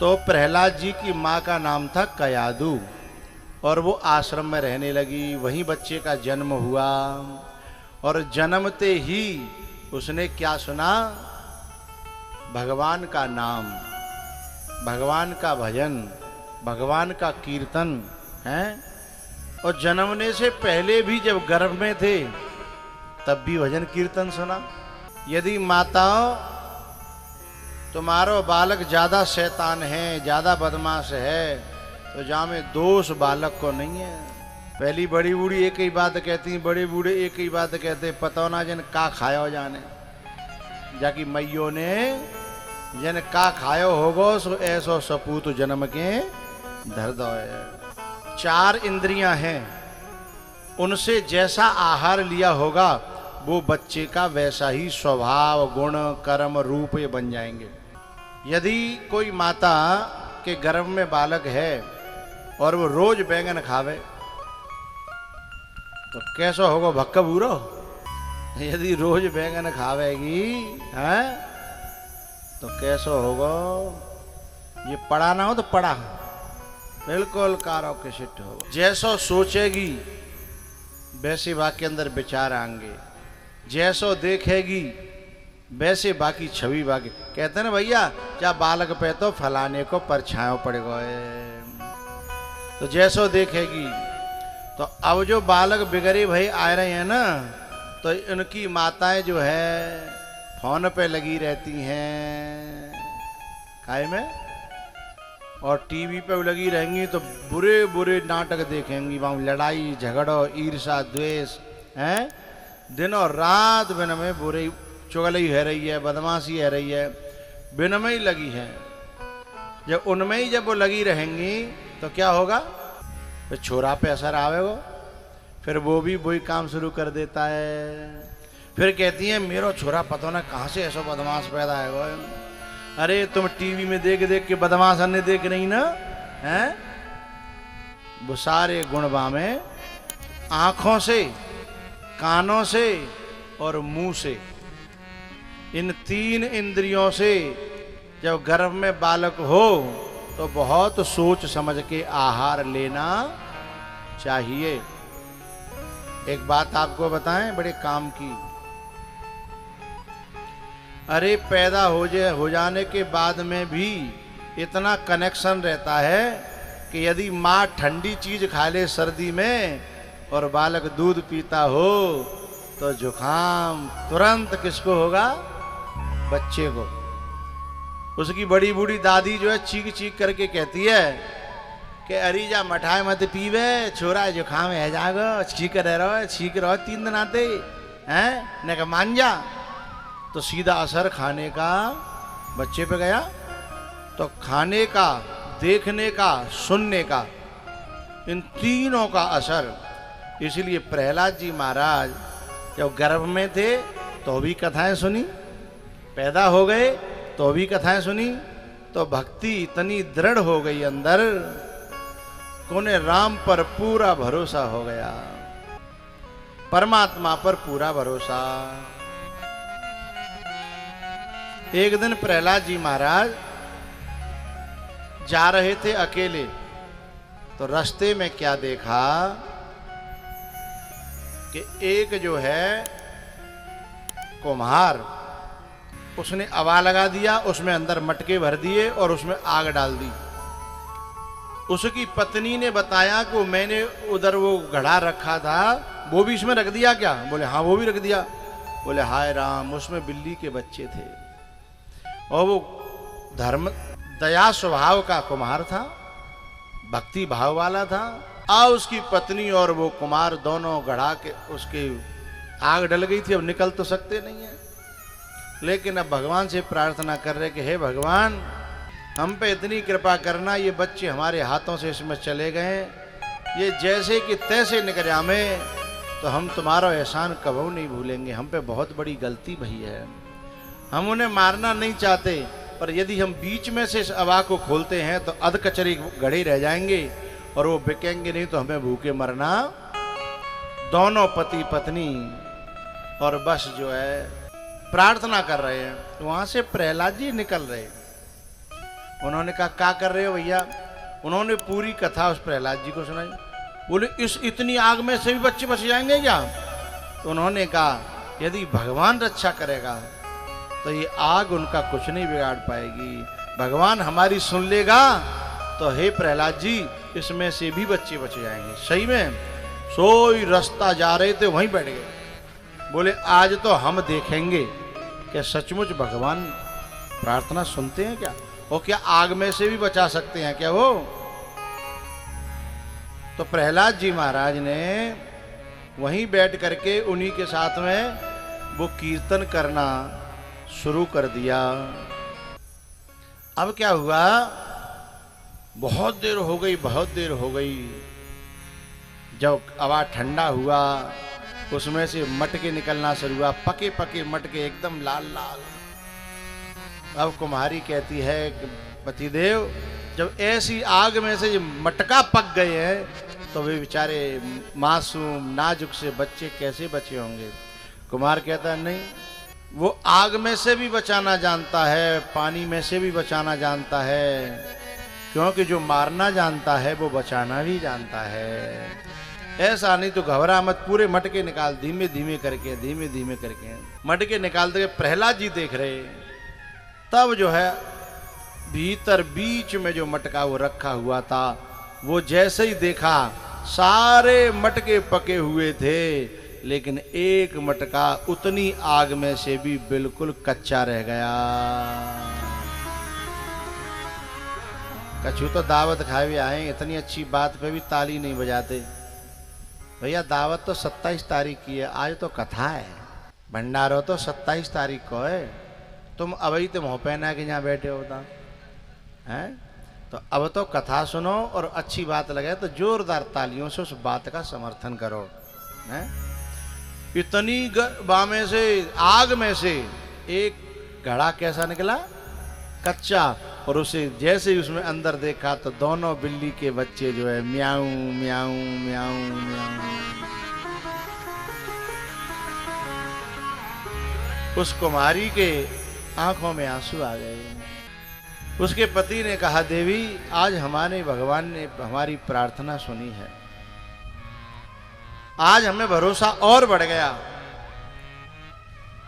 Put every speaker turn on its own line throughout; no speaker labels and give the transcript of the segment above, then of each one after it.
तो प्रहलाद जी की माँ का नाम था कयादु और वो आश्रम में रहने लगी। वहीं बच्चे का जन्म हुआ और जन्मते ही उसने क्या सुना? भगवान का नाम, भगवान का भजन, भगवान का कीर्तन है। और जन्मने से पहले भी जब गर्भ में थे तब भी भजन कीर्तन सुना। यदि माताओं तुम्हारो बालक ज्यादा शैतान है, ज्यादा बदमाश है, तो जामे दोष बालक को नहीं है। पहली बड़ी बूढ़ी एक ही बात कहती, बड़े बूढ़े एक ही बात कहते, पता ना जन का खायो जाने। जाकि मैयो ने जन का खायो होगो सो ऐसो सपूत जन्म के धर दो। 4 इंद्रियां हैं, उनसे जैसा आहार लिया होगा वो बच्चे का वैसा ही स्वभाव, गुण, कर्म, रूप ये बन जाएंगे। यदि कोई माता के गर्भ में बालक है और वो रोज बैंगन खावे तो कैसा होगा? भक्का बूरो। यदि रोज बैंगन खावेगी है तो कैसा होगा? ये पढ़ा ना हो तो पढ़ा बिल्कुल कारो के सिट हो। जैसो सोचेगी वैसे बाकी अंदर विचार आएंगे, जैसो देखेगी वैसे बाकी छवि बाकी। कहते ना भैया क्या बालक पे तो फलाने को परछाओं पड़ गए, तो जैसो देखेगी। तो अब जो बालक बिगड़े भाई आ रहे हैं ना, तो उनकी माताएं जो है फोन पे लगी रहती हैं काय में, और टीवी पे लगी रहेंगी तो बुरे बुरे नाटक देखेंगी। वहाँ लड़ाई झगड़ो, ईर्षा, द्वेष हैं, दिन और रात बिन में बुरी चुगली है रही है, बदमाशी है रही है, बिन में ही लगी है। जब उनमें ही जब वो लगी रहेंगी तो क्या होगा? फिर छोरा पे असर आवेगा, फिर वो भी वही काम शुरू कर देता है। फिर कहती है मेरो छोरा पता ना कहाँ से ऐसा बदमाश पैदा है। अरे तुम टीवी में देख देख के बदमाश अन्य देख रही ना हैं? वो सारे गुणवा में आंखों से, कानों से और मुंह से, इन 3 इंद्रियों से जब गर्भ में बालक हो तो बहुत सोच समझ के आहार लेना चाहिए। एक बात आपको बताएं बड़े काम की। अरे पैदा हो जाने के बाद में भी इतना कनेक्शन रहता है कि यदि माँ ठंडी चीज खा ले सर्दी में और बालक दूध पीता हो तो जुकाम तुरंत किसको होगा? बच्चे को। उसकी बड़ी बूढ़ी दादी जो है चीख चीख करके कहती है कि अरे जा मठाई मत पीवे, छोरा जुकाम है जागो, छींक रहो 3 दिन आते हैं ने का मान जा। तो सीधा असर खाने का बच्चे पे गया। तो खाने का, देखने का, सुनने का, इन तीनों का असर। इसलिए प्रहलाद जी महाराज जब गर्भ में थे तो भी कथाएं सुनी, पैदा हो गए तो भी कथाएं सुनी, तो भक्ति इतनी दृढ़ हो गई अंदर कि उन्हें राम पर पूरा भरोसा हो गया, परमात्मा पर पूरा भरोसा। एक दिन प्रहलाद जी महाराज जा रहे थे अकेले, तो रास्ते में क्या देखा कि एक जो है कुम्हार, उसने अवा लगा दिया, उसमें अंदर मटके भर दिए और उसमें आग डाल दी। उसकी पत्नी ने बताया कि मैंने उधर वो घड़ा रखा था वो भी इसमें रख दिया क्या? बोले हाँ वो भी रख दिया। बोले हाय राम, उसमें बिल्ली के बच्चे थे और वो धर्म दया स्वभाव का कुम्हार था, भक्ति भाव वाला था। उसकी पत्नी और वो कुमार दोनों गढ़ा के उसके आग डल गई थी, अब निकल तो सकते नहीं है। लेकिन अब भगवान से प्रार्थना कर रहे कि हे भगवान हम पे इतनी कृपा करना, ये बच्चे हमारे हाथों से इसमें चले गए, ये जैसे कि तैसे निकल जामे तो हम तुम्हारा एहसान कभी नहीं भूलेंगे। हम पे बहुत बड़ी गलती भई है, हम उन्हें मारना नहीं चाहते, पर यदि हम बीच में से इस अवा को खोलते हैं तो अध कचरी गड़े रह जाएंगे और वो बिकेंगे नहीं तो हमें भूखे मरना। दोनों पति पत्नी और बस जो है प्रार्थना कर रहे हैं। तो वहां से प्रहलाद जी निकल रहे उन्होंने कहा क्या कर रहे हो भैया? उन्होंने पूरी कथा उस प्रहलाद जी को सुनाई। बोले इस इतनी आग में से भी बच्चे बच जाएंगे क्या? तो उन्होंने कहा यदि भगवान रक्षा करेगा तो ये आग उनका कुछ नहीं बिगाड़ पाएगी। भगवान हमारी सुन लेगा तो हे प्रहलाद जी इसमें से भी बच्चे बच जाएंगे। सही में सोई रास्ता जा रहे थे वहीं बैठ गए। बोले आज तो हम देखेंगे कि सचमुच भगवान प्रार्थना सुनते हैं क्या, और क्या आग में से भी बचा सकते हैं क्या वो? तो प्रहलाद जी महाराज ने वहीं बैठ करके उन्हीं के साथ में वो कीर्तन करना शुरू कर दिया। अब क्या हुआ, बहुत देर हो गई, बहुत देर हो गई। जब आवाज ठंडा हुआ उसमें से मटके निकलना शुरू हुआ, पके पके मटके एकदम लाल लाल। अब कुम्हारी कहती है कि पतिदेव जब ऐसी आग में से ये मटका पक गए हैं तो वे बेचारे मासूम नाजुक से बच्चे कैसे बचे होंगे? कुमार कहता है नहीं, वो आग में से भी बचाना जानता है, पानी में से भी बचाना जानता है, क्योंकि जो मारना जानता है वो बचाना भी जानता है। ऐसा नहीं तो घबरा मत, पूरे मटके निकाल, धीमे धीमे करके मटके निकालते। प्रहलाद जी देख रहे, तब जो है भीतर बीच में जो मटका वो रखा हुआ था, वो जैसे ही देखा सारे मटके पके हुए थे, लेकिन एक मटका उतनी आग में से भी बिल्कुल कच्चा रह गया। कछु तो दावत खाए भी आए, इतनी अच्छी बात पे भी ताली नहीं बजाते। भैया दावत तो 27 तारीख की है, आज तो कथा है, भंडारो तो 27 तारीख को है। तुम अभी तो मुँह पहना के यहाँ बैठे होता हैं, तो अब तो कथा सुनो और अच्छी बात लगे तो जोरदार तालियों से उस बात का समर्थन करो। हैं? इतनी में से आग में से एक घड़ा कैसा निकला, कच्चा, और उसे जैसे ही उसमें अंदर देखा तो दोनों बिल्ली के बच्चे जो है म्याऊ म्याऊ म्याऊ म्याऊ। उस कुमारी के आंखों में आंसू आ गए। उसके पति ने कहा देवी आज हमारे भगवान ने हमारी प्रार्थना सुनी है, आज हमें भरोसा और बढ़ गया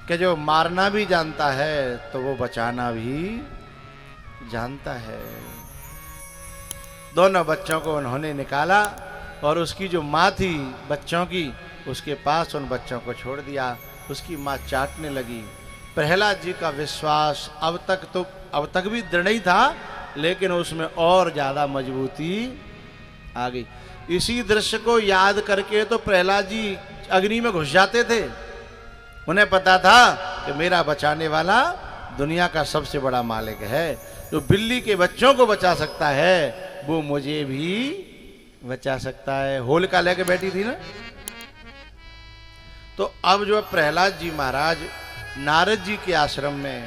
कि जो मारना भी जानता है तो वो बचाना भी जानता है। दोनों बच्चों को उन्होंने निकाला और उसकी जो माँ थी बच्चों की, उसके पास उन बच्चों को छोड़ दिया। उसकी माँ चाटने लगी। प्रहलाद जी का विश्वास अब तक भी दृढ़ ही था, लेकिन उसमें और ज्यादा मजबूती आ गई। इसी दृश्य को याद करके तो प्रहलाद जी अग्नि में घुस जाते थे। उन्हें पता था कि मेरा बचाने वाला दुनिया का सबसे बड़ा मालिक है, जो बिल्ली के बच्चों को बचा सकता है वो मुझे भी बचा सकता है। होलिका लेके बैठी थी ना, तो अब जो प्रहलाद जी महाराज नारद जी के आश्रम में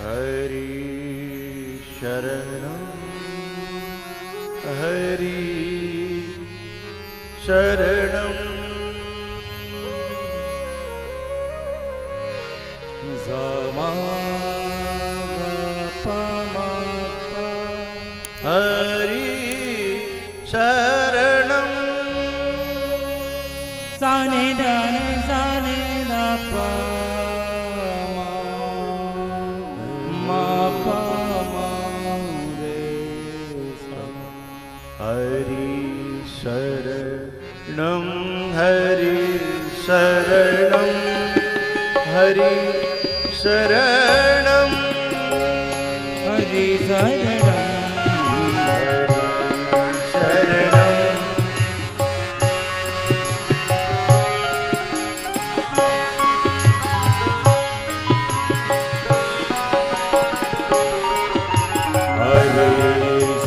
हरि शरणं हरि शरणं हरि शरणं
साने दा पा मा पा मा रे सा।
हरि शरणं हरि शरणं हरि शरणं
हरि शरणं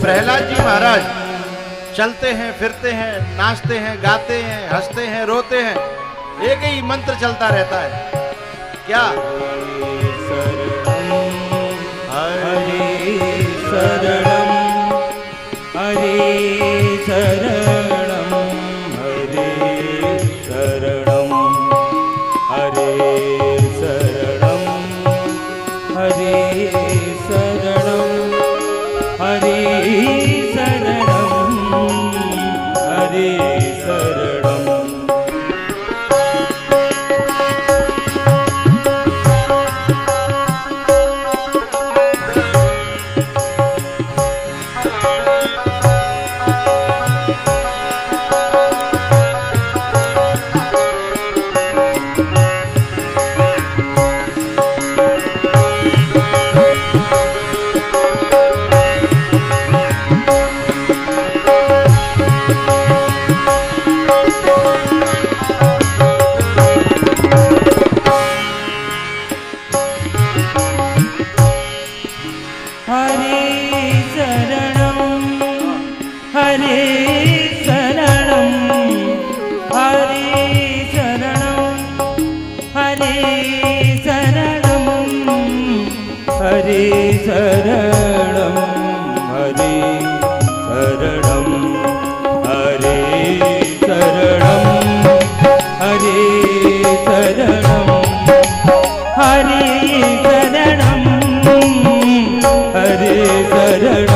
प्रहलाद जी महाराज चलते हैं, फिरते हैं, नाचते हैं, गाते हैं, हंसते हैं, रोते हैं, एक ही मंत्र चलता रहता है। क्या?
हरि शरणं हरि शरणं हरि शरणं हरि शरणं हरि हरे शरणं हरे शरणं हरे शरणं हरे शरणं हरे शरणं हरे शरणं हरे शरणं हरे शरणं